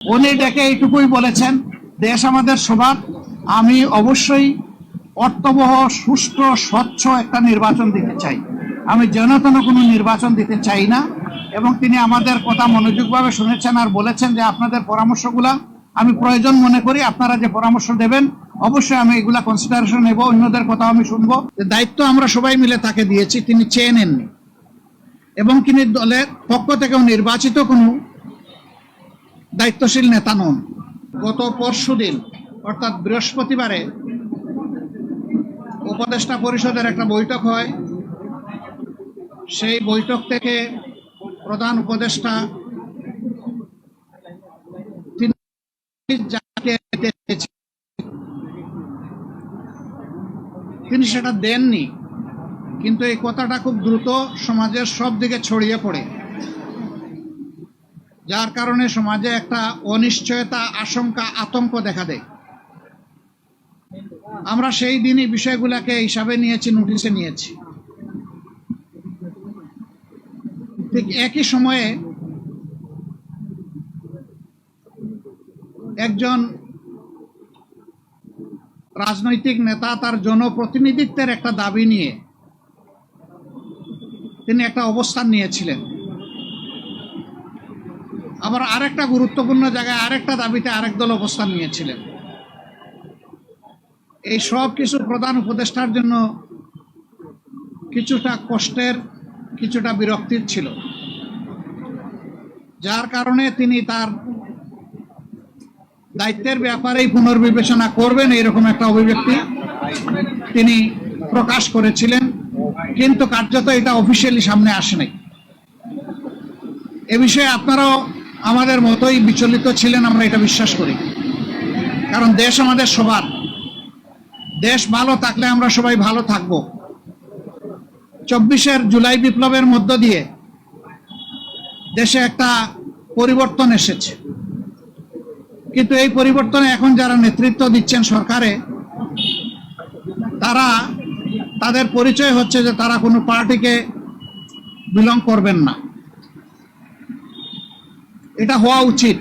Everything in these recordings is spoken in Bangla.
উনি ডেকে এইটুকুই বলেছেন, দেশ আমাদের সবার, আমি অবশ্যই অর্থবহ, সুষ্ঠু, স্বচ্ছ একটা নির্বাচন দিতে চাই। আমি যেন তেন কোনো নির্বাচন দিতে চাই না। এবং তিনি আমাদের কথা মনোযোগভাবে শুনেছেন আর বলেছেন যে আপনাদের পরামর্শগুলা আমি প্রয়োজন মনে করি, আপনারা যে পরামর্শ দেবেন অবশ্যই আমি এগুলা কনসিডারেশন নেব, অন্যদের কথা আমি শুনবো। দায়িত্ব আমরা সবাই মিলে তাকে দিয়েছি, তিনি চেয়ে নেননি এবং তিনি দলের পক্ষ থেকেও নির্বাচিত কোনো দায়িত্বশীল নেতা নন। গত পরশুদিন অর্থাৎ বৃহস্পতিবারে উপদেষ্টা পরিষদের একটা বৈঠক হয়। সেই বৈঠক থেকে প্রধান উপদেষ্টা তিনি সেটা দেননি, কিন্তু এই কথাটা খুব দ্রুত সমাজের সব দিকে ছড়িয়ে পড়ে, যার কারণে সমাজে একটা অনিশ্চয়তা, আশঙ্কা, আতঙ্ক দেখা দেয়। আমরা সেই দিনই বিষয়গুলোকে হিসাবে নিয়েছি, নোটিশে নিয়েছি। ঠিক একই সময়ে একজন রাজনৈতিক নেতা তার জনপ্রতিনিধিত্বের একটা দাবি নিয়ে তিনি একটা অবস্থান নিয়েছিলেন। আবার আরেকটা গুরুত্বপূর্ণ জায়গায় আরেকটা দাবিতে আরেক দল অবস্থান নিয়েছিলেন। এই সব কিছু প্রধান উপদেষ্টার জন্য কিছুটা কষ্টের, কিছুটা বিরক্তির ছিল, যার কারণে তিনি তার দায়িত্বের ব্যাপারেই পুনর্বিবেচনা করবেন এরকম একটা অভিব্যক্তি তিনি প্রকাশ করেছিলেন, কিন্তু কার্যত এটা অফিসিয়ালি সামনে আসে নাই। এ বিষয়ে আপনারাও আমাদের মতোই বিচলিত ছিলেন, আমরা এটা বিশ্বাস করি। কারণ দেশ আমাদের সবার, দেশ ভালো থাকলে আমরা সবাই ভালো থাকব। 24 জুলাই বিপ্লবের মধ্য দিয়ে দেশে একটা পরিবর্তন এসেছে, কিন্তু এই পরিবর্তনে এখন যারা নেতৃত্ব দিচ্ছেন সরকারে, তারা তাদের পরিচয় হচ্ছে যে তারা কোনো পার্টিকে বিলং করবেন না। এটা হওয়া উচিত,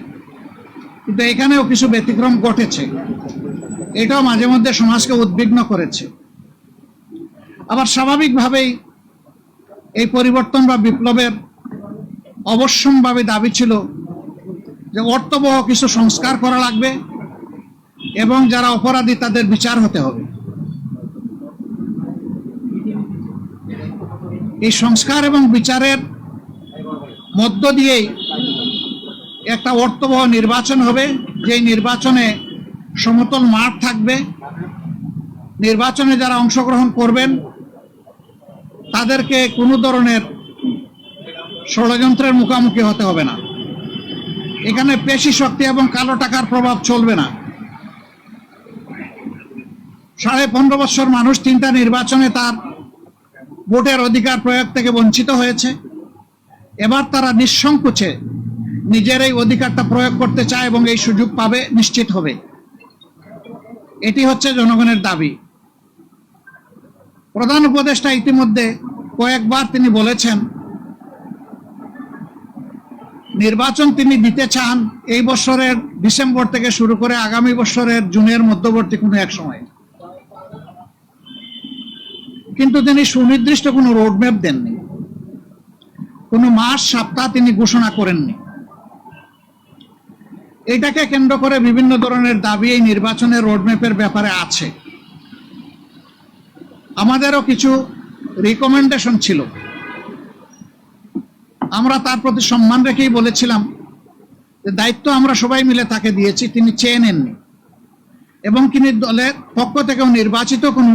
কিন্তু এখানেও কিছু ব্যতিক্রম ঘটেছে। এটাও মাঝে মধ্যে সমাজকে উদ্বিগ্ন করেছে। আবার স্বাভাবিকভাবেই এই পরিবর্তন বা বিপ্লবের অবশ্যম্ভাবী দাবি ছিল যে অর্থবহ কিছু সংস্কার করা লাগবে এবং যারা অপরাধী তাদের বিচার হতে হবে। এই সংস্কার এবং বিচারের মধ্য দিয়েই একটা অর্থবহ নির্বাচন হবে, যে নির্বাচনে সমতল মাঠ থাকবে। নির্বাচনে যারা অংশগ্রহণ করবেন তাদেরকে কোনো ধরনের ষড়যন্ত্রের মুখোমুখি হতে হবে না। এখানে পেশি শক্তি এবং কালো টাকার প্রভাব চলবে না। 15.5 বছর মানুষ 3টা নির্বাচনে তার ভোটের অধিকার প্রয়োগ থেকে বঞ্চিত হয়েছে। এবার তারা নিঃসংকোচে নিজের এই অধিকারটা প্রয়োগ করতে চায় এবং এই সুযোগ পাবে, নিশ্চিত হবে। এটি হচ্ছে জনগণের দাবি। প্রধান উপদেষ্টা ইতিমধ্যে কয়েকবার তিনি বলেছেন নির্বাচন তিনি দিতে চান এই বছরের ডিসেম্বর থেকে শুরু করে আগামী বছরের জুনের মধ্যবর্তী কোনো এক সময়, কিন্তু তিনি সুনির্দিষ্ট কোনো রোডম্যাপ দেননি, কোনো মাস সপ্তাহ তিনি ঘোষণা করেননি। এটাকে কেন্দ্র করে বিভিন্ন ধরনের দাবি এই নির্বাচনের রোডম্যাপের ব্যাপারে আছে। আমাদেরও কিছু রিকমেন্ডেশন ছিল, আমরা তার প্রতি সম্মান রেখেই বলেছিলাম যে দায়িত্ব আমরা সবাই মিলে তাকে দিয়েছি, তিনি চেয়ে নেননি এবং তিনি দলের পক্ষ থেকেও নির্বাচিত কোনো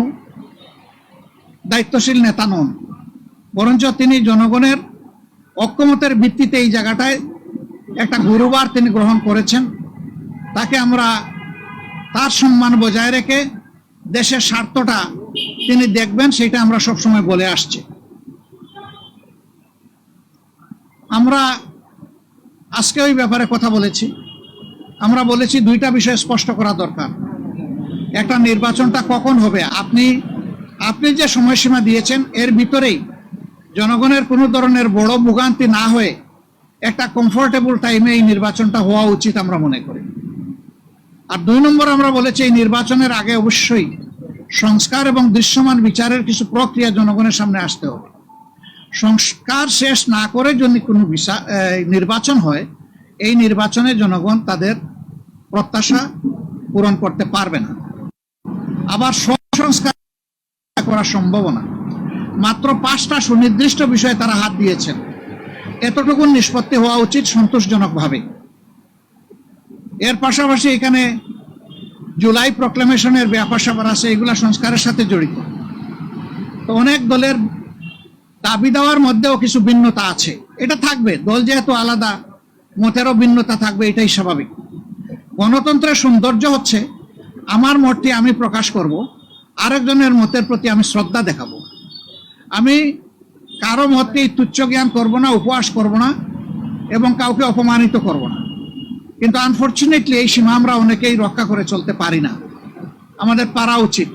দায়িত্বশীল নেতা নন, বরঞ্চ তিনি জনগণের ঐক্যমতের ভিত্তিতে এই জায়গাটায় একটা গুরুবার তিনি গ্রহণ করেছেন। তাকে আমরা তার সম্মান বজায় রেখে দেশের স্বার্থটা তিনি দেখবেন, সেটা আমরা সবসময় বলে আসছি। আমরা আজকে ওই ব্যাপারে কথা বলেছি। আমরা বলেছি 2টা বিষয় স্পষ্ট করা দরকার। একটা, নির্বাচনটা কখন হবে, আপনি যে সময়সীমা দিয়েছেন এর ভিতরেই জনগণের কোনো ধরনের বড় ভোগান্তি না হয়ে একটা কমফোর্টেবল টাইমে এই নির্বাচনটা হওয়া উচিত আমরা মনে করি। আর 2 নম্বর আমরা বলেছি এই নির্বাচনের আগে অবশ্যই সংস্কার এবং দৃশ্যমান বিচারের কিছু প্রক্রিয়া জনগণের সামনে আসতে হবে। সংস্কার শেষ না করে যদি কোনো নির্বাচন হয়, এই নির্বাচনে জনগণ তাদের প্রত্যাশা পূরণ করতে পারবে না। আবার সংস্কার করা সম্ভব না। মাত্র 5টা সুনির্দিষ্ট বিষয়ে তারা হাত দিয়েছেন, এতটুকু নিষ্পত্তি হওয়া উচিত সন্তোষজনকভাবে। এর পাশাপাশি এখানে জুলাই প্রক্লেমেশনের ব্যাপার স্যাপার আছে, এগুলা সংস্কারের সাথে জড়িত। তো অনেক দলের দাবি দেওয়ার মধ্যেও কিছু ভিন্নতা আছে, এটা থাকবে, দল যেহেতু আলাদা মতেরও ভিন্নতা থাকবে, এটাই স্বাভাবিক। গণতন্ত্রের সৌন্দর্য হচ্ছে আমার মতটি আমি প্রকাশ করব, আরেকজনের মতের প্রতি আমি শ্রদ্ধা দেখাবো। আমি কারো মতকে তুচ্ছ জ্ঞান করবো না, উপহাস করবো না এবং কাউকে অপমানিত করব না। কিন্তু আনফর্চুনেটলি এই সীমা আমরা অনেকেই রক্ষা করে চলতে পারি না, আমাদের পারা উচিত।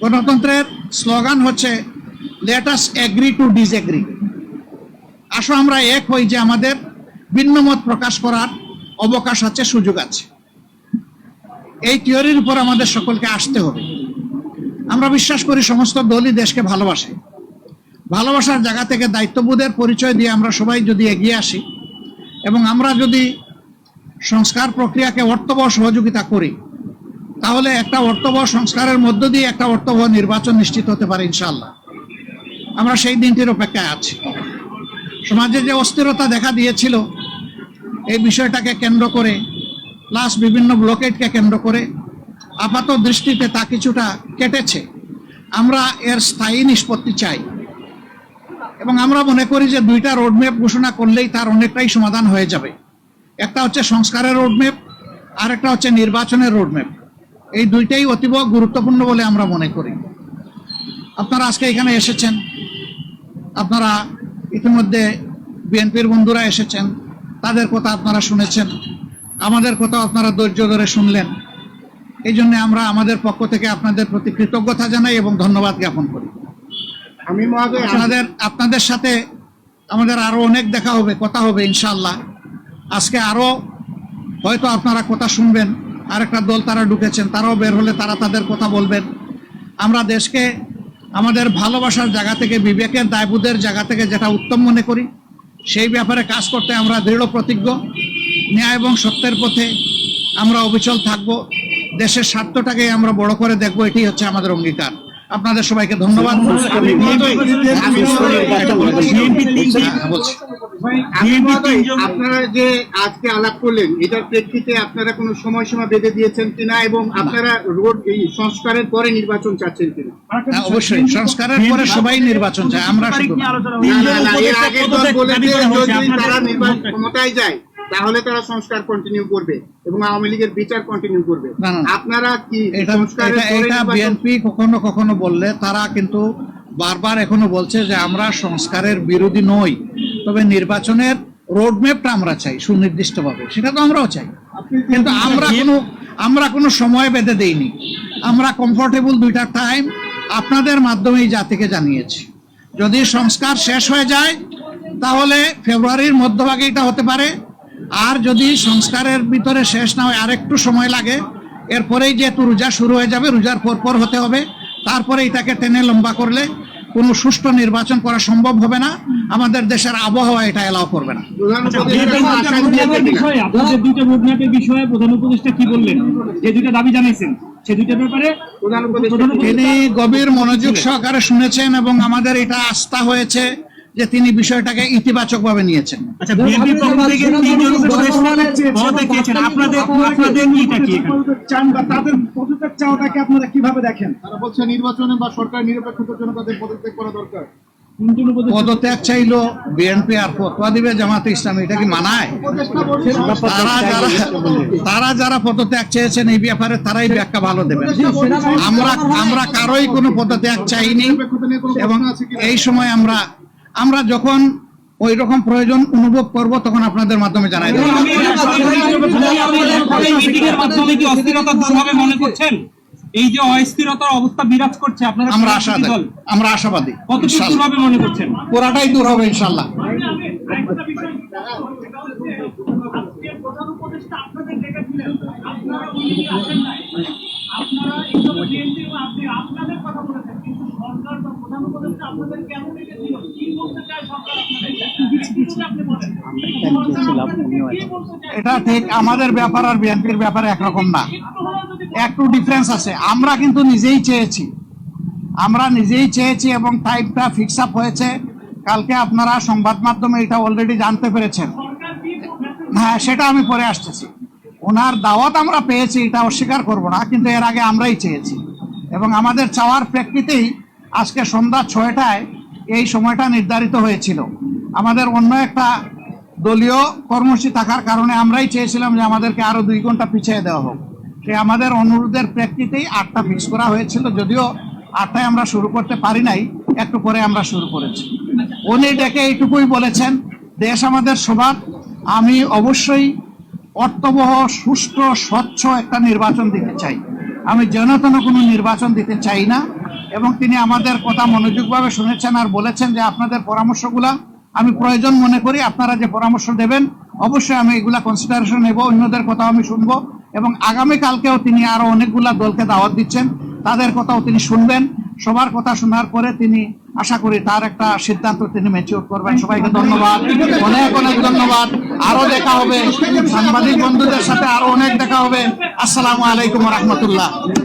গণতন্ত্রের স্লোগান হচ্ছে let us agree to disagree. আসো আমরা এক হই যে আমাদের ভিন্ন মত প্রকাশ করার অবকাশ আছে, সুযোগ আছে। এই থিওরির উপর আমাদের সকলকে আসতে হবে। আমরা বিশ্বাস করি সমস্ত দলই দেশকে ভালোবাসে। ভালোবাসার জায়গা থেকে দায়িত্ববোধের পরিচয় দিয়ে আমরা সবাই যদি এগিয়ে আসি এবং আমরা যদি সংস্কার প্রক্রিয়াকে অর্থবহ সহযোগিতা করি, তাহলে একটা অর্থবহ সংস্কারের মধ্য দিয়ে একটা অর্থবহ নির্বাচন নিশ্চিত হতে পারে ইনশাআল্লাহ। আমরা সেই দিনটির অপেক্ষায় আছি। সমাজে যে অস্থিরতা দেখা দিয়েছিল এই বিষয়টাকে কেন্দ্র করে, প্লাস বিভিন্ন ব্লকেটকে কেন্দ্র করে আপাত দৃষ্টিতে তা কিছুটা কেটেছে। আমরা এর স্থায়ী নিষ্পত্তি চাই এবং আমরা মনে করি যে 2টা রোডম্যাপ ঘোষণা করলেই তার অনেকটাই সমাধান হয়ে যাবে। একটা হচ্ছে সংস্কারের রোডম্যাপ, আর একটা হচ্ছে নির্বাচনের রোডম্যাপ। এই 2টাই অতীব গুরুত্বপূর্ণ বলে আমরা মনে করি। আপনারা আজকে এখানে এসেছেন, আপনারা ইতিমধ্যে বিএনপির বন্ধুরা এসেছেন, তাদের কথা আপনারা শুনেছেন, আমাদের কথা আপনারা ধৈর্য ধরে শুনলেন। এই জন্য আমরা আমাদের পক্ষ থেকে আপনাদের প্রতি কৃতজ্ঞতা জানাই এবং ধন্যবাদ জ্ঞাপন করি। আমি মহোদয় আপনাদের সাথে আমাদের আরো অনেক দেখা হবে, কথা হবে ইনশাআল্লাহ। আজকে আরো হয়তো আপনারা কথা শুনবেন, আরেকটা দল তারা ঢুকেছেন, তারাও বের হলে তারা তাদের কথা বলবেন। আমরা দেশকে আমাদের ভালোবাসার জায়গা থেকে, বিবেকের দায়বোধের জায়গা থেকে যেটা উত্তম মনে করি সেই ব্যাপারে কাজ করতে আমরা দৃঢ় প্রতিজ্ঞ। ন্যায় এবং সত্যের পথে আমরা অবিচল থাকব, দেশের স্বার্থটাকে আমরা বড় করে দেখব, এটি হচ্ছে আমাদের অঙ্গীকার। আপনাদের সবাইকে ধন্যবাদ। আপনারা যে আজকে আলাপ করলেন এটার প্রেক্ষিতে আপনারা কোনো সময়সীমা বেঁধে দিয়েছেন কিনা এবং আপনারা এই সংস্কারের পরে নির্বাচন চাচ্ছেন কিনা? অবশ্যই সংস্কারের পরে সবাই নির্বাচন চায়, আমরা শুধু এর আগের দল বলেছে যদি তারা নির্বাচন ক্ষমতায় যায় তাহলে তারা সংস্কার কন্টিনিউ করবে এবং আওয়ামী লীগের বিচার কন্টিনিউ করবে। আপনারা কি এটা বিএনপি কখনো কখনো বললে, তারা কিন্তু বারবার এখনো বলছে যে আমরা সংস্কারের বিরোধী নই, তবে নির্বাচনের রোডম্যাপটা আমরা চাই সুনির্দিষ্টভাবে, সেটা তো আমরাও চাই। কিন্তু আমরা কোনো সময় বেঁধে দেইনি। আমরা কমফোর্টেবল 2টা টাইম আপনাদের মাধ্যমে এই জাতিকে জানিয়েছি। যদি সংস্কার শেষ হয়ে যায় তাহলে ফেব্রুয়ারির মধ্যভাগে এটা হতে পারে, আর যদি সংস্কারের ভিতরে শেষ না হয় আর একটু সময় লাগে, এরপরেই যেহেতু রোজা শুরু হয়ে যাবে, রোজার পর হতে হবে, তারপরে এটাকে টেনে লম্বা করলে কোনো সুষ্ঠু নির্বাচন করা সম্ভব হবে না। আমাদের দেশের আবহাওয়া এটা এলাও করবে না। প্রধান উপদেষ্টা কি বললেন, যে 2টা দাবি জানাইছেন সে 2টার ব্যাপারে তিনি গভীর মনোযোগ সহকারে শুনেছেন এবং আমাদের এটা আস্থা হয়েছে যে তিনি বিষয়টাকে ইতিবাচক ভাবে নিয়েছেন। আচ্ছা, বিএনপির পক্ষ থেকে তিনজন উপদেষ্টা আপনাদের নিটা কি চান বা তাদের পদত্যাগ চাওয়াটাকে আপনারা কিভাবে দেখেন? তারা বলছে নির্বাচনে বা সরকার নিরপেক্ষতার জন্য তাদের পদত্যাগ করা দরকার। পদত্যাগ চাইলো বিএনপি আর ফতোয়া দিবে জামাতে ইসলামী, এটা কি মানায়? তারা যারা পদত্যাগ চেয়েছেন এই ব্যাপারে তারাই ব্যাখ্যা ভালো দেবেন। আমরা কারোই কোনো পদত্যাগ চাইনি এবং এই সময় আমরা যখন ওই রকম প্রয়োজন অনুভব করব তখন আপনাদের মাধ্যমে জানাই দেব। এই যে অস্থিরতার অবস্থা বিরাজ করছে, আপনারা আমরা আশাবাদী কতটুকু মনে করছেন? পুরাটাই দূর হবে ইনশাআল্লাহ। আপনাদের ডেকেছিলেন, আপনারা উনি আসেন নাই। আপনারা এইসব বিএনপি বা আপনাদের কথা বলেছেন, কিন্তু সরকার বা প্রধান উপদেষ্টা আপনাদের কেন ডেকেছিল? কি বলতে চায় সরকার আপনাদের? কিছু আপনি বলেন। সরকার আপনাদেরকে কি বলতে চায়? এটা ঠিক আমাদের ব্যাপার আর বিএনপির ব্যাপারে একরকম না, একটু হলেও যদি একটু ডিফারেন্স আছে। আমরা কিন্তু নিজেই চেয়েছি এবং টাইমটা ফিক্স আপ হয়েছে। কালকে আপনারা সংবাদ মাধ্যমে এটা অলরেডি জানতে পেরেছেন। সরকার কি হ্যাঁ, সেটা আমি পরে আসতেছি। ওনার দাওয়াত আমরা পেয়েছি, এটা অস্বীকার করব না, কিন্তু এর আগে আমরাই চেয়েছি এবং আমাদের চাওয়ার প্রেক্ষিতেই আজকে সন্ধ্যা 6টায় এই সময়টা নির্ধারিত হয়েছিল। আমাদের অন্য একটা দলীয় কর্মসূচি থাকার কারণে আমরাই চেয়েছিলাম যে আমাদেরকে আরো 2 ঘন্টা পিছিয়ে দেওয়া হোক। সে আমাদের অনুরোধের প্রেক্ষিতেই 8টা ফিক্স করা হয়েছিল, যদিও 8টায় আমরা শুরু করতে পারি নাই, একটু পরে আমরা শুরু করেছি। উনি ডেকে এইটুকুই বলেছেন, দেশ আমাদের সবার, আমি অবশ্যই অর্থবহ, সুষ্ঠু, স্বচ্ছ একটা নির্বাচন দিতে চাই। আমি যেন তেন কোনো নির্বাচন দিতে চাই না। এবং তিনি আমাদের কথা মনোযোগভাবে শুনেছেন আর বলেছেন যে আপনাদের পরামর্শগুলা আমি প্রয়োজন মনে করি, আপনারা যে পরামর্শ দেবেন অবশ্যই আমি এগুলা কনসিডারেশন নেব, অন্যদের কথাও আমি শুনবো এবং আগামীকালকেও তিনি আরো অনেকগুলা দলকে দাওয়াত দিচ্ছেন, তাদের কথাও তিনি শুনবেন। সবার কথা শোনার পরে তিনি আশা করি তার একটা সিদ্ধান্ত তিনি ম্যাচিউর করবেন। সবাইকে ধন্যবাদ, অনেক অনেক ধন্যবাদ। আরো দেখা হবে, সাংবাদিক বন্ধুদের সাথে আরো অনেক দেখা হবে। আসসালামু আলাইকুম রহমতুল্লাহ।